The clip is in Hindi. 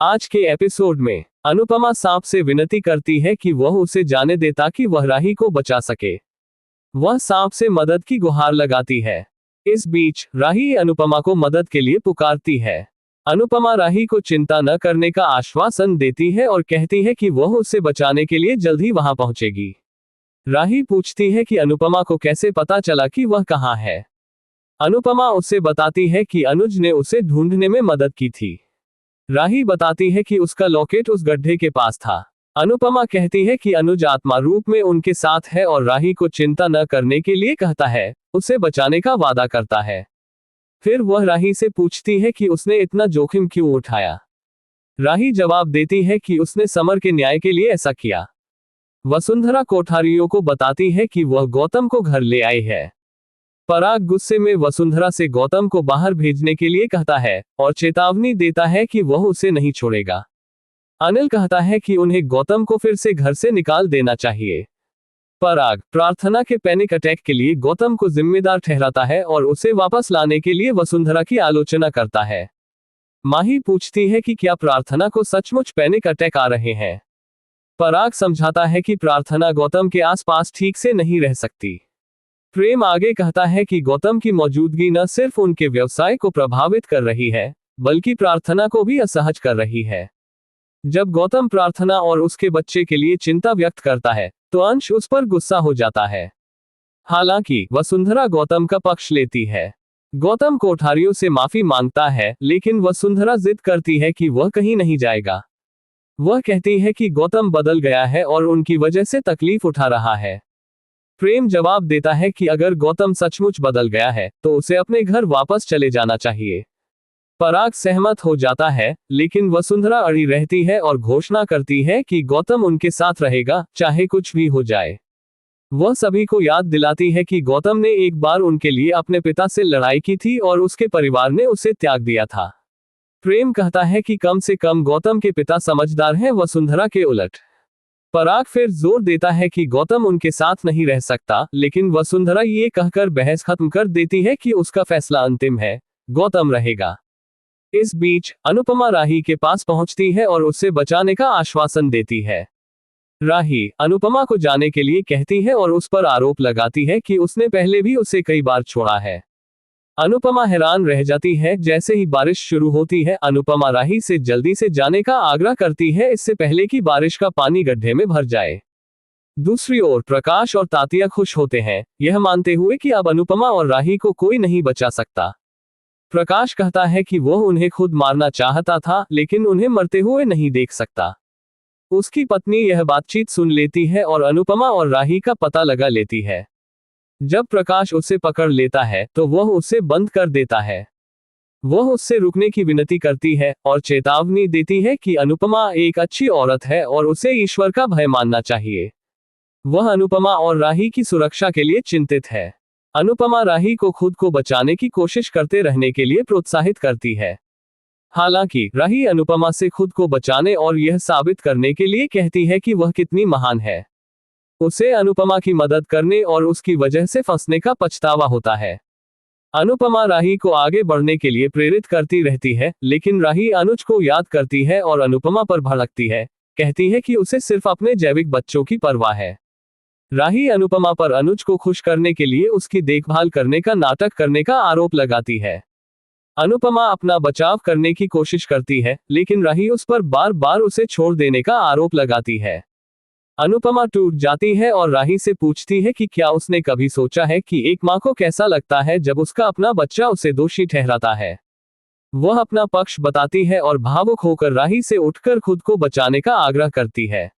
आज के एपिसोड में अनुपमा सांप से विनती करती है कि वह उसे जाने दे ताकि वह राही को बचा सके। वह सांप से मदद की गुहार लगाती है। इस बीच राही अनुपमा को मदद के लिए पुकारती है। अनुपमा राही को चिंता न करने का आश्वासन देती है और कहती है कि वह उसे बचाने के लिए जल्द ही वहां पहुंचेगी। राही पूछती है कि अनुपमा को कैसे पता चला कि वह कहां है। अनुपमा उसे बताती है कि अनुज ने उसे ढूंढने में मदद की थी। राही बताती है कि उसका लॉकेट उस गड्ढे के पास था। अनुपमा कहती है कि अनुज आत्मा रूप में उनके साथ है और राही को चिंता न करने के लिए कहता है, उसे बचाने का वादा करता है। फिर वह राही से पूछती है कि उसने इतना जोखिम क्यों उठाया। राही जवाब देती है कि उसने समर के न्याय के लिए ऐसा किया। वसुंधरा कोठारियों को बताती है कि वह गौतम को घर ले आई है। पराग गुस्से में वसुंधरा से गौतम को बाहर भेजने के लिए कहता है और चेतावनी देता है कि वह उसे नहीं छोड़ेगा। अनिल कहता है कि उन्हें गौतम को फिर से घर से निकाल देना चाहिए। पराग प्रार्थना के पैनिक अटैक के लिए गौतम को जिम्मेदार ठहराता है और उसे वापस लाने के लिए वसुंधरा की आलोचना करता है। माही पूछती है कि क्या प्रार्थना को सचमुच पैनिक अटैक आ रहे हैं। पराग समझाता है कि प्रार्थना गौतम के आसपास ठीक से नहीं रह सकती। प्रेम आगे कहता है कि गौतम की मौजूदगी न सिर्फ उनके व्यवसाय को प्रभावित कर रही है, बल्कि प्रार्थना को भी असहज कर रही है। जब गौतम प्रार्थना और उसके बच्चे के लिए चिंता व्यक्त करता है, तो अंश उस पर गुस्सा हो जाता है। हालांकि वसुंधरा गौतम का पक्ष लेती है। गौतम कोठारियों से माफी मांगता है, लेकिन वसुंधरा जिद करती है कि वह कहीं नहीं जाएगा। वह कहती है कि गौतम बदल गया है और उनकी वजह से तकलीफ उठा रहा है। प्रेम जवाब देता है कि अगर गौतम सचमुच बदल गया है तो उसे अपने घर वापस चले जाना चाहिए। पराग सहमत हो जाता है, लेकिन वसुंधरा अड़ी रहती है और घोषणा करती है कि गौतम उनके साथ रहेगा, चाहे कुछ भी हो जाए। वह सभी को याद दिलाती है कि गौतम ने एक बार उनके लिए अपने पिता से लड़ाई की थी और उसके परिवार ने उसे त्याग दिया था। प्रेम कहता है कि कम से कम गौतम के पिता समझदार हैं, वसुंधरा के उलट। पराग फिर जोर देता है कि गौतम उनके साथ नहीं रह सकता, लेकिन वसुंधरा ये कहकर बहस खत्म कर देती है कि उसका फैसला अंतिम है, गौतम रहेगा। इस बीच अनुपमा राही के पास पहुंचती है और उसे बचाने का आश्वासन देती है। राही अनुपमा को जाने के लिए कहती है और उस पर आरोप लगाती है कि उसने पहले भी उसे कई बार छोड़ा है। अनुपमा हैरान रह जाती है। जैसे ही बारिश शुरू होती है, अनुपमा राही से जल्दी से जाने का आग्रह करती है, इससे पहले कि बारिश का पानी गड्ढे में भर जाए। दूसरी ओर प्रकाश और तातिया खुश होते हैं, यह मानते हुए कि अब अनुपमा और राही को कोई नहीं बचा सकता। प्रकाश कहता है कि वह उन्हें खुद मारना चाहता था, लेकिन उन्हें मरते हुए नहीं देख सकता। उसकी पत्नी यह बातचीत सुन लेती है और अनुपमा और राही का पता लगा लेती है। जब प्रकाश उसे पकड़ लेता है तो वह उसे बंद कर देता है। वह उससे रुकने की विनती करती है और चेतावनी देती है कि अनुपमा एक अच्छी औरत है और उसे ईश्वर का भय मानना चाहिए। वह अनुपमा और राही की सुरक्षा के लिए चिंतित है। अनुपमा राही को खुद को बचाने की कोशिश करते रहने के लिए प्रोत्साहित करती है। हालांकि राही अनुपमा से खुद को बचाने और यह साबित करने के लिए कहती है कि वह कितनी महान है। उसे अनुपमा की मदद करने और उसकी वजह से फंसने का पछतावा होता है। अनुपमा राही को आगे बढ़ने के लिए प्रेरित करती रहती है, लेकिन राही अनुज को याद करती है और अनुपमा पर भड़कती है, कहती है कि उसे सिर्फ अपने जैविक बच्चों की परवाह है। राही अनुपमा पर अनुज को खुश करने के लिए उसकी देखभाल करने का नाटक करने का आरोप लगाती है। अनुपमा अपना बचाव करने की कोशिश करती है, लेकिन राही उस पर बार बार उसे छोड़ देने का आरोप लगाती है। अनुपमा टूट जाती है और राही से पूछती है कि क्या उसने कभी सोचा है कि एक माँ को कैसा लगता है जब उसका अपना बच्चा उसे दोषी ठहराता है। वह अपना पक्ष बताती है और भावुक होकर राही से उठकर खुद को बचाने का आग्रह करती है।